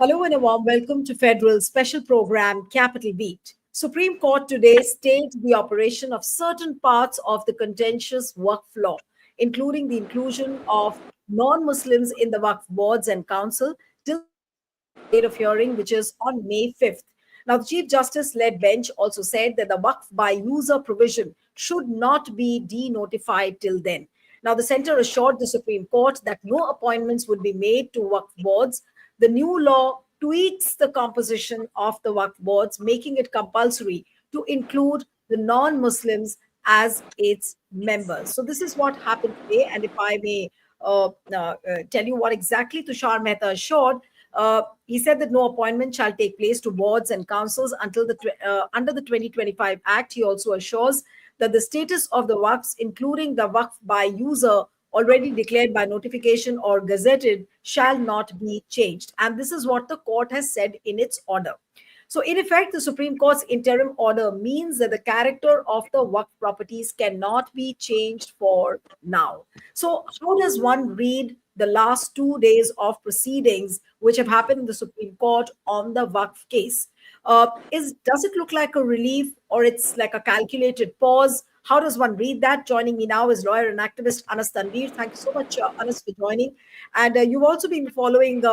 Hello and a warm welcome to Federal Special Program Capital Beat. Supreme Court today stayed the operation of certain parts of the contentious Waqf law, including the inclusion of non-Muslims in the Waqf boards and council till date of hearing, which is on May 5th. Now, the Chief Justice-led bench also said that the Waqf by user provision should not be de-notified till then. Now, the center assured the Supreme Court that no appointments would be made to Waqf boards. The new law tweaks the composition of the Waqf boards, making it compulsory to include the non-Muslims as its members. So this is what happened today. And if I may tell you what exactly Tushar Mehta assured, he said that no appointment shall take place to boards and councils until under the 2025 Act. He also assures that the status of the Waqfs, including the Waqf by user already declared by notification or gazetted, shall not be changed. And this is what the court has said in its order. So, in effect, the Supreme Court's interim order means that the character of the Waqf properties cannot be changed for now. So, how does one read the last 2 days of proceedings which have happened in the Supreme Court on the Waqf case? Does it look like a relief, or it's like a calculated pause? How does one read that? Joining me now is lawyer and activist Anas Tanveer. Thank you so much, Anas, for joining. And you've also been following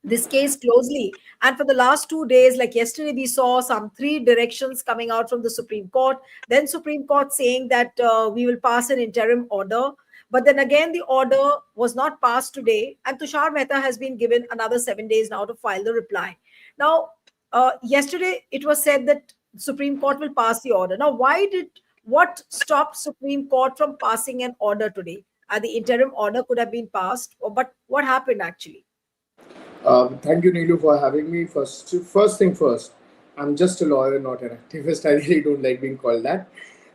this case closely. And for the last 2 days, like yesterday, we saw some 3 directions coming out from the Supreme Court. Then Supreme Court saying that we will pass an interim order. But then again, the order was not passed today. And Tushar Mehta has been given another 7 days now to file the reply. Now, yesterday, it was said that Supreme Court will pass the order. Now, what stopped Supreme Court from passing an order today? The interim order could have been passed, but what happened actually? Thank you, Neelu, for having me. First thing first, I'm just a lawyer, not an activist. I really don't like being called that.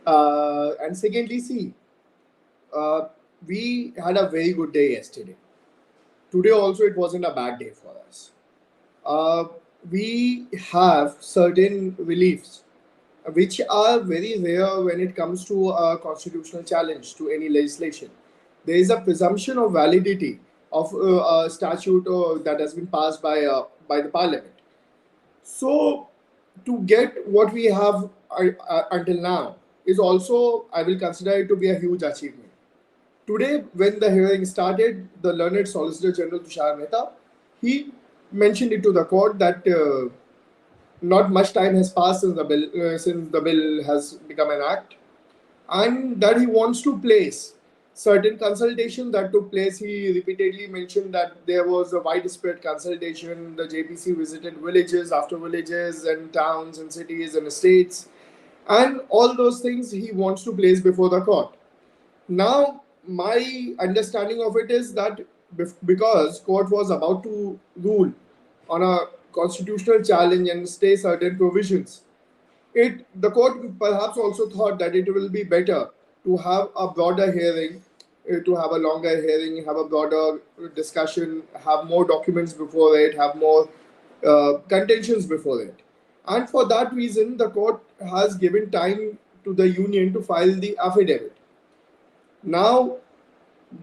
And secondly, see, we had a very good day yesterday. Today also, it wasn't a bad day for us. We have certain reliefs which are very rare when it comes to a constitutional challenge to any legislation. There is a presumption of validity of a statute that has been passed by the parliament. So to get what we have until now is also, I will consider it to be a huge achievement. Today, when the hearing started, the learned Solicitor General Tushar Mehta, he mentioned it to the court that not much time has passed since the bill has become an act, and that he wants to place certain consultation that took place. He repeatedly mentioned that there was a widespread consultation. The JPC visited villages after villages and towns and cities and states, and all those things he wants to place before the court. Now, my understanding of it is that because court was about to rule on a constitutional challenge and stay certain provisions, the court perhaps also thought that it will be better to have a broader hearing, to have a longer hearing, have a broader discussion, have more documents before it, have more contentions before it. And for that reason, the court has given time to the union to file the affidavit. Now,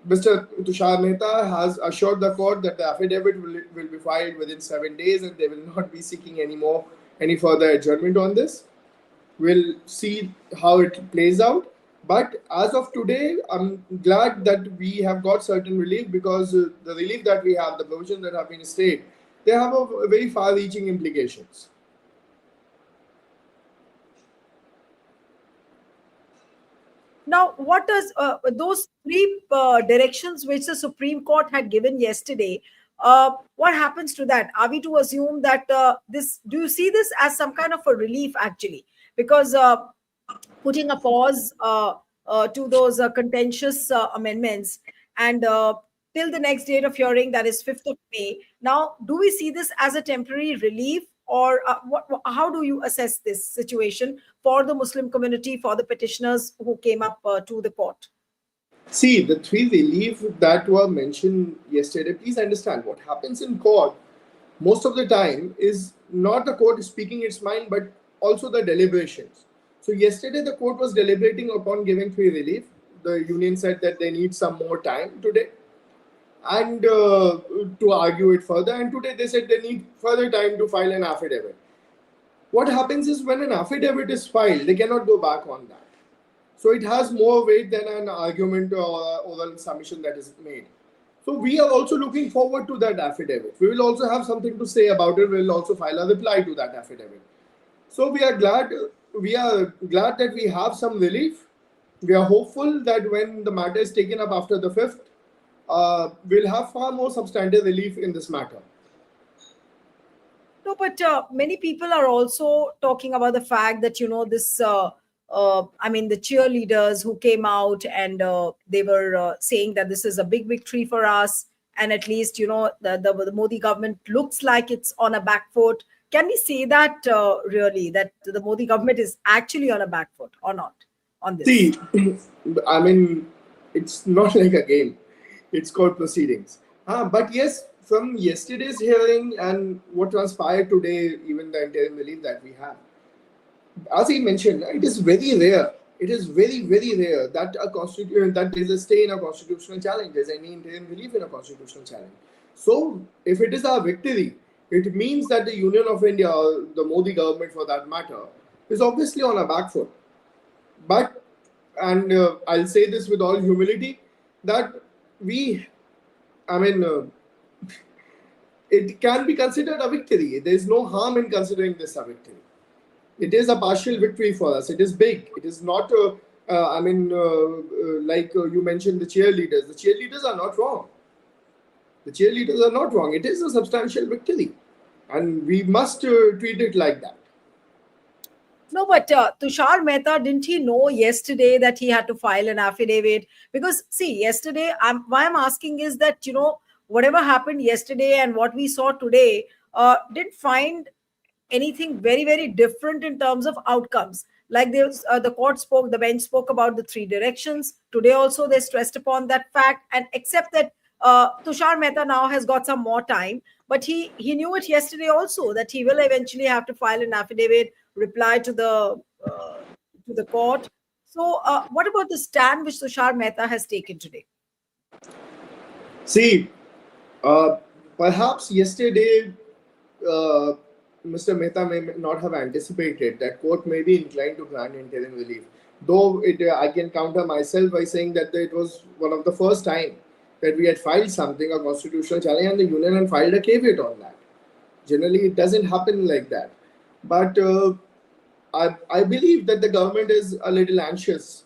Mr. Tushar Mehta has assured the court that the affidavit will be filed within 7 days and they will not be seeking any further adjournment on this. We'll see how it plays out. But as of today, I'm glad that we have got certain relief, because the relief that we have, the provisions that have been stayed, they have a very far-reaching implications. Now, what does those 3 directions which the Supreme Court had given yesterday, what happens to that? Are we to assume that do you see this as some kind of a relief actually? Because putting a pause to those contentious amendments and till the next date of hearing, that is 5th of May. Now, do we see this as a temporary relief, or how do you assess this situation for the Muslim community, for the petitioners who came up to the court? See, the 3 relief that were mentioned yesterday, please understand what happens in court most of the time is not the court speaking its mind, but also the deliberations. So yesterday, the court was deliberating upon giving 3 relief. The union said that they need some more time today. and to argue it further. And today they said they need further time to file an affidavit. What happens is when an affidavit is filed, they cannot go back on that. So it has more weight than an argument or a submission that is made. So we are also looking forward to that affidavit. We will also have something to say about it. We will also file a reply to that affidavit. So we are glad that we have some relief. We are hopeful that when the matter is taken up after the 5th, we'll have far more substantive relief in this matter. No, but many people are also talking about the fact that, this, I mean, the cheerleaders who came out and they were saying that this is a big victory for us. And at least, the Modi government looks like it's on a back foot. Can we say that really, that the Modi government is actually on a back foot or not on this? See, I mean, it's not like a game. It's court proceedings. But yes, from yesterday's hearing and what transpired today, even the interim relief that we have, as he mentioned, it is very rare. It is very, very rare that that there is a stay in a constitutional challenge. There's any interim relief in a constitutional challenge. So, if it is a victory, it means that the Union of India, or the Modi government for that matter, is obviously on a back foot. But, and I'll say this with all humility, that it can be considered a victory. There is no harm in considering this a victory. It is a partial victory for us. It is big. It is not, like you mentioned, the cheerleaders. The cheerleaders are not wrong. The cheerleaders are not wrong. It is a substantial victory. And we must treat it like that. No, but Tushar Mehta, didn't he know yesterday that he had to file an affidavit? Because, see, yesterday, why I'm asking is that, whatever happened yesterday and what we saw today didn't find anything very, very different in terms of outcomes. Like the bench spoke about the 3 directions. Today also they stressed upon that fact, and except that Tushar Mehta now has got some more time, but he knew it yesterday also that he will eventually have to file an affidavit, reply to the court. So what about the stand which Tushar Mehta has taken today? See, perhaps yesterday Mr. Mehta may not have anticipated that court may be inclined to grant interim relief. Though I can counter myself by saying that it was one of the first time that we had filed something, a constitutional challenge, and the union had filed a caveat on that. Generally, it doesn't happen like that. But I believe that the government is a little anxious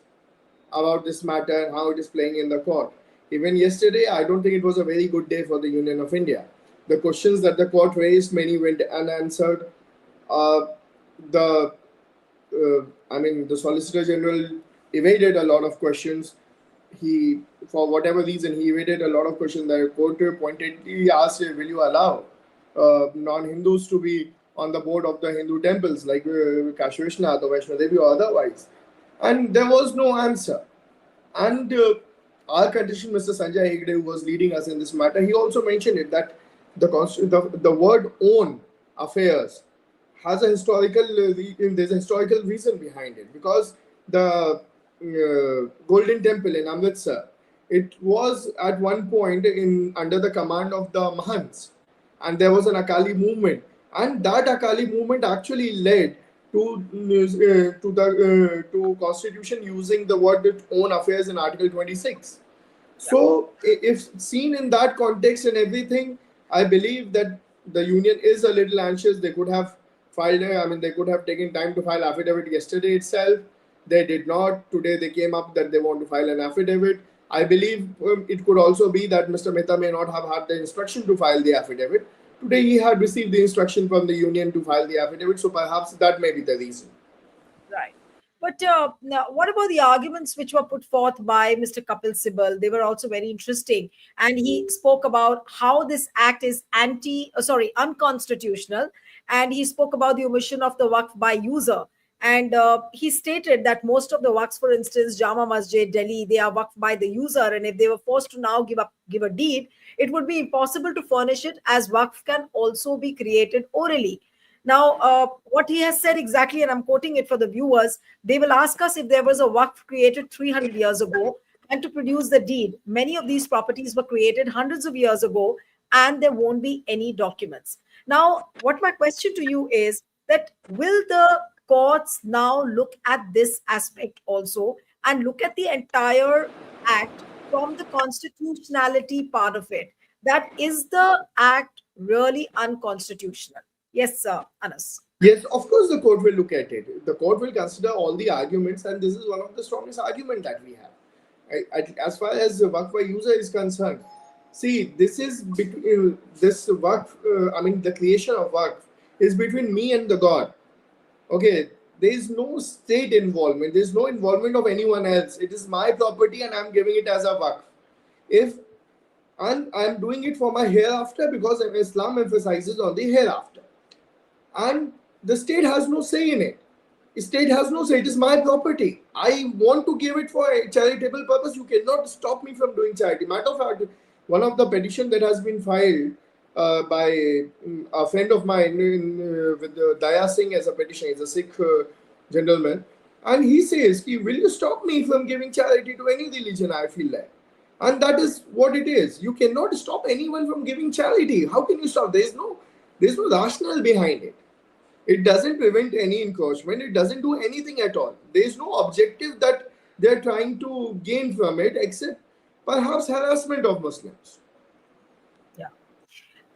about this matter and how it is playing in the court. Even yesterday, I don't think it was a very good day for the Union of India. The questions that the court raised, many went unanswered. The Solicitor General evaded a lot of questions. For whatever reason, he evaded a lot of questions. The court pointedly asked, will you allow non-Hindus to be on the board of the Hindu temples like Kashi Vishwanath or Vaishno Devi or otherwise? And there was no answer. And our condition, Mr. Sanjay Hegde, who was leading us in this matter, he also mentioned it that the word own affairs has a historical there's a historical reason behind it, because the Golden Temple in Amritsar, it was at one point under the command of the Mahants, and there was an Akali movement, and that Akali movement actually led to constitution using the word own affairs in Article 26. So if seen in that context and everything, I believe that the union is a little anxious. They could have they could have taken time to file affidavit yesterday itself. They did not. Today they came up that they want to file an affidavit. I believe it could also be that Mr. Mehta may not have had the instruction to file the affidavit. Today he had received the instruction from the union to file the affidavit, so perhaps that may be the reason. Right. But now, what about the arguments which were put forth by Mr. Kapil Sibal? They were also very interesting. And he spoke about how this act is unconstitutional. And he spoke about the omission of the Waqf by user. And he stated that most of the Waqfs, for instance, Jama Masjid, Delhi, they are Waqf by the user. And if they were forced to now give a deed, it would be impossible to furnish it, as Waqf can also be created orally. Now, what he has said exactly, and I'm quoting it for the viewers, they will ask us if there was a Waqf created 300 years ago, and to produce the deed. Many of these properties were created hundreds of years ago, and there won't be any documents. Now, what my question to you is that will the courts now look at this aspect also and look at the entire act from the constitutionality part of it? That is the act really unconstitutional? Yes, sir, Anas. Yes, of course, the court will look at it. The court will consider all the arguments, and this is one of the strongest argument that we have. As far as the Waqf by user is concerned, see, this is between this Waqf. The creation of Waqf is between me and the God. Okay, there is no state involvement. There is no involvement of anyone else. It is my property, and I'm giving it as a Waqf. If and I'm doing it for my hereafter, because Islam emphasizes on the hereafter, and the state has no say in it. The state has no say. It is my property. I want to give it for a charitable purpose. You cannot stop me from doing charity. Matter of fact, one of the petition that has been filed by a friend of mine with Daya Singh as a petition, he's a Sikh gentleman, and he says, will you stop me from giving charity to any religion I feel like? And that is what it is. You cannot stop anyone from giving charity. How can you stop? There's no rationale behind it. It doesn't prevent any encroachment. It doesn't do anything at all. There is no objective that they're trying to gain from it, except perhaps harassment of Muslims. Yeah.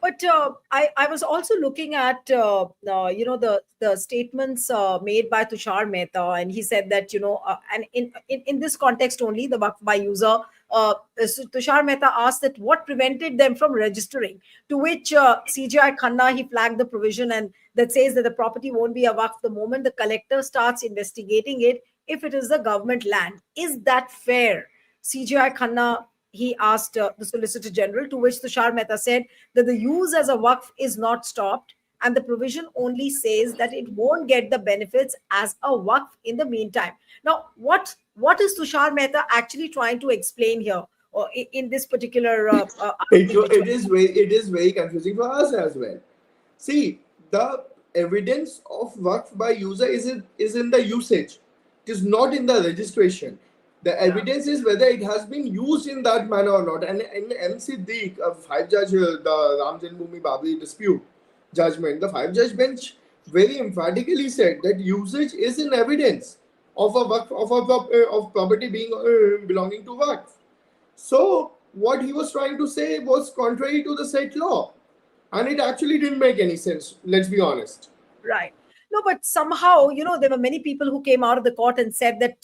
But I was also looking at the statements made by Tushar Mehta, and he said that and in this context only, the Waqf by user, Tushar Mehta asked that what prevented them from registering, to which CJI Khanna, he flagged the provision and that says that the property won't be a Waqf the moment the collector starts investigating it if it is the government land. Is that fair? CJI Khanna, he asked the Solicitor General, to which Tushar Mehta said that the use as a Waqf is not stopped, and the provision only says that it won't get the benefits as a Waqf in the meantime. Now, what is Tushar Mehta actually trying to explain here, or in this particular? It is very confusing for us as well. See, the evidence of Waqf by user is in the usage. It is not in the registration. The evidence is whether it has been used in that manner or not. And in M. Siddiq, a 5-judge, the Ram Janmabhoomi Babri dispute judgment, the 5-judge bench very emphatically said that usage is in evidence of a Waqf, of property being belonging to Waqf. So what he was trying to say was contrary to the said law, and it actually didn't make any sense. Let's be honest. Right. No, but somehow, there were many people who came out of the court and said that,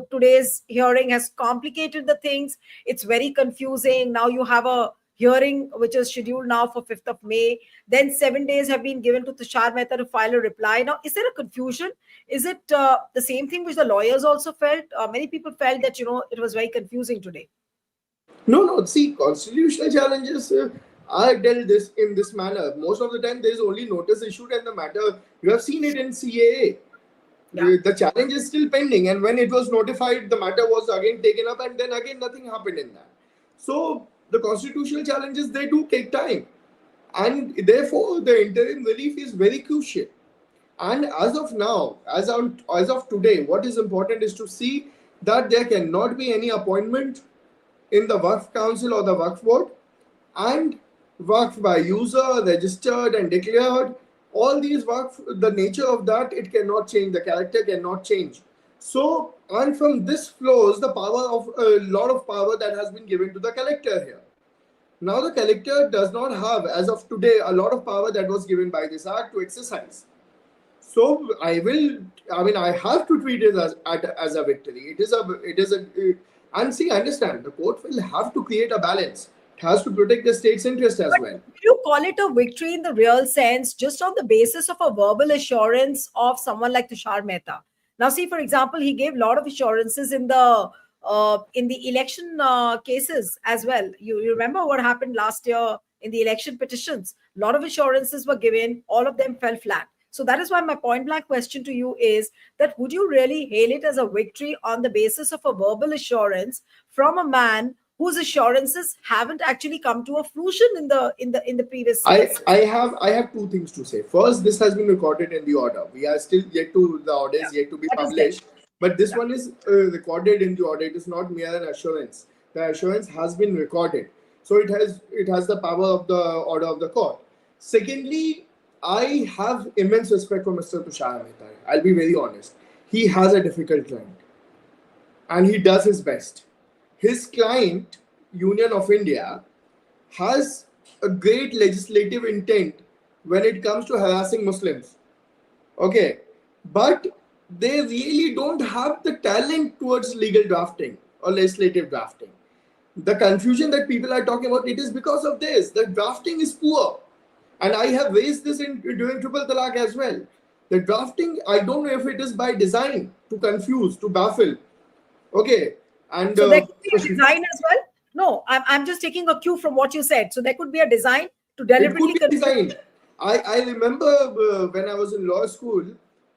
today's hearing has complicated the things. It's very confusing. Now you have a hearing which is scheduled now for 5th of May. Then 7 days have been given to Tushar Mehta to file a reply. Now, is there a confusion? Is it the same thing which the lawyers also felt? Many people felt that, it was very confusing today. No. See, constitutional challenges are dealt in this manner. Most of the time, there is only notice issued, and the matter, you have seen it in CAA. Yeah. The challenge is still pending, and when it was notified, the matter was again taken up, and then again nothing happened in that. So the constitutional challenges, they do take time, and therefore the interim relief is very crucial. And as of now, as of today, what is important is to see that there cannot be any appointment in the Waqf Council or the Waqf Board, and Waqf by user, registered and declared, all these Waqf, the nature of that, it cannot change, the character cannot change. So, and from this flows the power of a lot of power that has been given to the collector here. Now the collector does not have, as of today, a lot of power that was given by this act to exercise. So I have to treat it as a victory. And see, understand, the court will have to create a balance. Has to protect the state's interest as well. Do you call it a victory in the real sense, just on the basis of a verbal assurance of someone like Tushar Mehta? Now, see, for example, he gave a lot of assurances in the election cases as well. You remember what happened last year in the election petitions? A lot of assurances were given. All of them fell flat. So that is why my point blank question to you is that would you really hail it as a victory on the basis of a verbal assurance from a man whose assurances haven't actually come to a fruition in the previous years? I have two things to say. First, this has been recorded in the order. We are still the order is yet to be published. But this one is recorded in the order. It is not mere an assurance. The assurance has been recorded. So it has the power of the order of the court. Secondly, I have immense respect for Mr. Tushar Mehta. I'll be very honest. He has a difficult client and he does his best. His client, Union of India, has a great legislative intent when it comes to harassing Muslims. Okay, but they really don't have the talent towards legal drafting or legislative drafting. The confusion that people are talking about, it is because of this. The drafting is poor. And I have raised this during Triple Talaq as well. The drafting, I don't know if it is by design to confuse, to baffle. Okay. And so there could be a design as well. No, I'm just taking a cue from what you said. So there could be a design to deliberately it could be confuse. designed. I remember when I was in law school,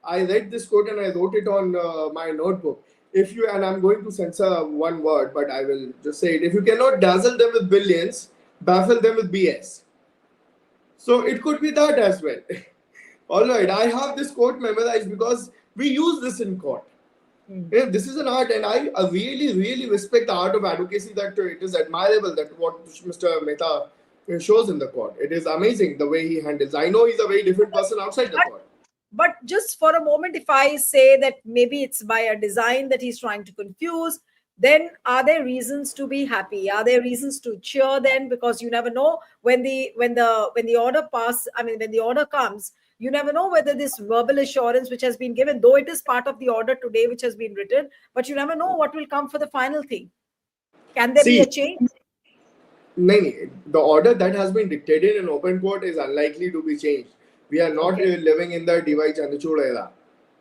I read this quote and I wrote it on my notebook. If you, and I'm going to censor one word, but I will just say it. If you cannot dazzle them with billions, baffle them with BS. So it could be that as well. All right, I have this quote memorized because we use this in court. Yeah, this is an art, and I really, really respect the art of advocacy. That it is admirable that what Mr. Mehta shows in the court. It is amazing the way he handles. I know he's a very different person outside the court. But just for a moment, if I say that maybe it's by a design that he's trying to confuse, then are there reasons to be happy? Are there reasons to cheer then? Because you never know when the order when the order comes, you never know whether this verbal assurance which has been given, though it is part of the order today which has been written, but you never know what will come for the final thing. Can there be a change? No, the order that has been dictated in open court is unlikely to be changed. We are not living in the D.Y. Chandrachud era.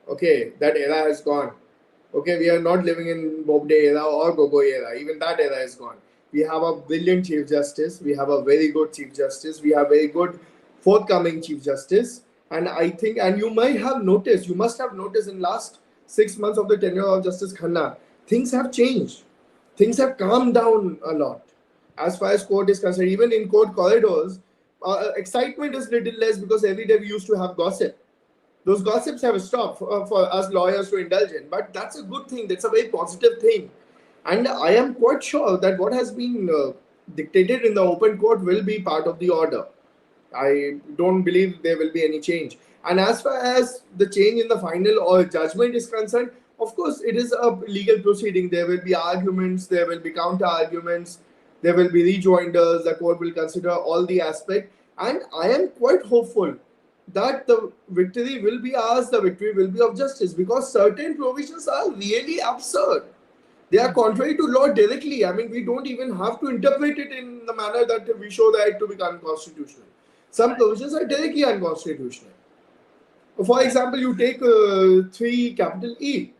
Okay, that era has gone. Okay, we are not living in Bobde era or Gogoi era. Even that era is gone. We have a brilliant Chief Justice. We have a very good Chief Justice. We have a very good forthcoming Chief Justice. And I think, and you must have noticed in last 6 months of the tenure of Justice Khanna, things have changed. Things have calmed down a lot. As far as court is concerned, even in court corridors, excitement is little less because every day we used to have gossip. Those gossips have stopped for us lawyers to indulge in, but that's a good thing. That's a very positive thing. And I am quite sure that what has been dictated in the open court will be part of the order. I don't believe there will be any change. And as far as the change in the final or judgment is concerned, of course, it is a legal proceeding. There will be arguments, there will be counter arguments, there will be rejoinders. The court will consider all the aspects. And I am quite hopeful that the victory will be ours, the victory will be of justice, because certain provisions are really absurd. They are contrary to law directly. I mean, we don't even have to interpret it in the manner that we show that to be unconstitutional. Some provisions are directly unconstitutional. For example, you take 3 capital E.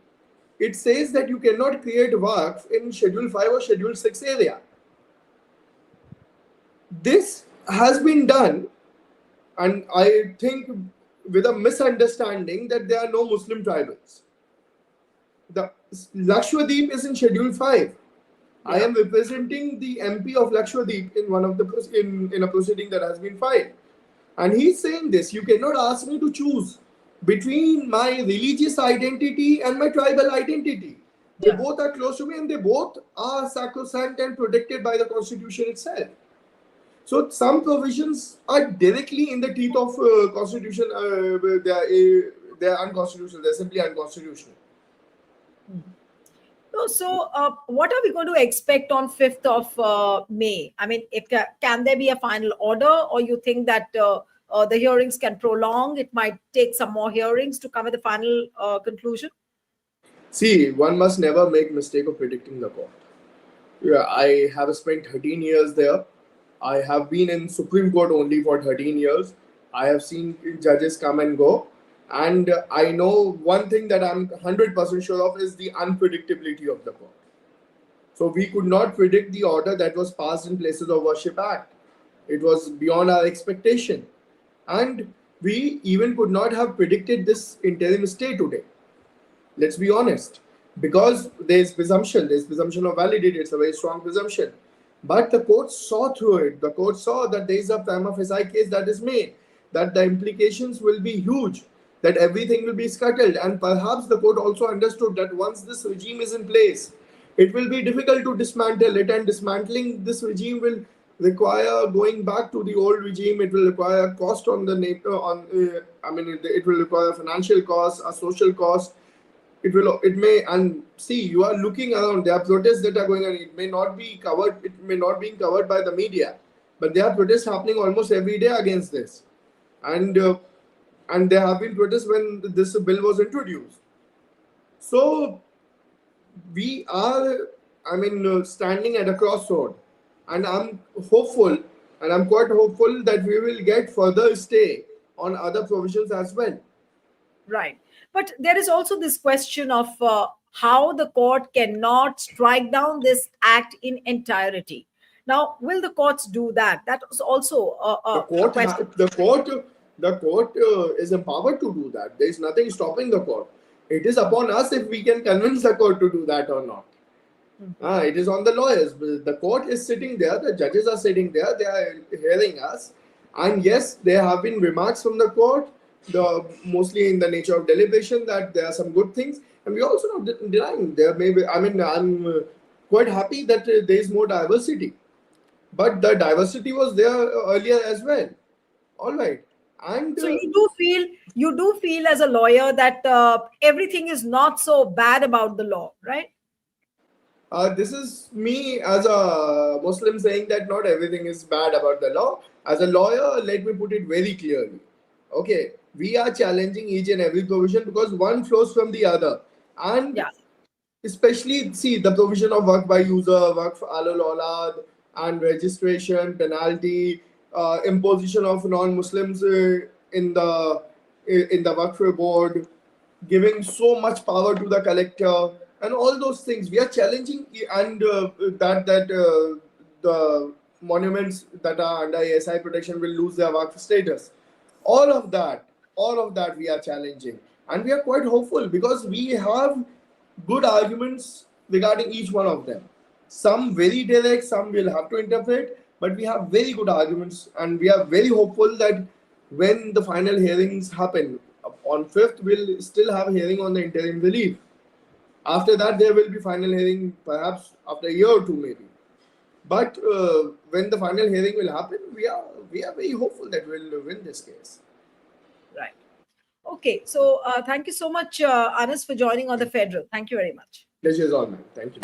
It says that you cannot create Waqf in Schedule 5 or Schedule 6 area. This has been done, and I think with a misunderstanding that there are no Muslim tribals. The Lakshadweep is in Schedule 5. Yeah. I am representing the MP of Lakshadweep in one of the in a proceeding that has been filed, and he's saying this: you cannot ask me to choose between my religious identity and my tribal identity. They both are close to me, and they both are sacrosanct and protected by the Constitution itself. So some provisions are directly in the teeth of Constitution. They are unconstitutional. They're simply unconstitutional. So what are we going to expect on 5th of May? I mean, can there be a final order, or you think that the hearings can prolong? It might take some more hearings to come at the final conclusion? See, one must never make mistake of predicting the court. Yeah, I have spent 13 years there. I have been in Supreme Court only for 13 years. I have seen judges come and go. And I know one thing that I'm 100% sure of is the unpredictability of the court. So we could not predict the order that was passed in Places of Worship Act. It was beyond our expectation. And we even could not have predicted this interim stay today. Let's be honest. Because there's presumption of validity. It's a very strong presumption. But the court saw through it. The court saw that there is a prima facie case that is made, that the implications will be huge, that everything will be scuttled. And perhaps the court also understood that once this regime is in place, it will be difficult to dismantle it, and dismantling this regime will require going back to the old regime. It will require cost on the it will require financial costs, a social cost. It may, and see, you are looking around, there are protests that are going on. It may not be covered, it may not be covered by the media, but there are protests happening almost every day against this. And there have been protests when this bill was introduced. So we are, standing at a crossroad, and I'm hopeful, and I'm quite hopeful that we will get further stay on other provisions as well. Right. But there is also this question of how the court cannot strike down this act in entirety. Now, will the courts do that? That was also a question. The court is empowered to do that. There is nothing stopping the court. It is upon us if we can convince the court to do that or not. It is on the lawyers. The court is sitting there. The judges are sitting there. They are hearing us. And yes, there have been remarks from the court, mostly in the nature of deliberation, that there are some good things. And we are also not denying there may be. I'm quite happy that there is more diversity. But the diversity was there earlier as well. All right. And so you do feel as a lawyer that everything is not so bad about the law, right? This is me as a Muslim saying that not everything is bad about the law. As a lawyer, let me put it very clearly. Okay, we are challenging each and every provision because one flows from the other. And Yeah. especially, see, the provision of work by user, Waqf alul aulad, and registration, penalty, imposition of non-Muslims in the Waqf board, giving so much power to the collector, and all those things we are challenging. And the monuments that are under ASI protection will lose their Waqf status. All of that we are challenging, and we are quite hopeful because we have good arguments regarding each one of them. Some very direct, some will have to interpret, but we have very good arguments, and we are very hopeful that when the final hearings happen on 5th, we'll still have a hearing on the interim relief. After that, there will be final hearing, perhaps after a year or two, maybe. But when the final hearing will happen, we are very hopeful that we'll win this case. Right. Okay. So thank you so much, Anas, for joining on the Federal. Thank you very much. Pleasure is all mine. Thank you.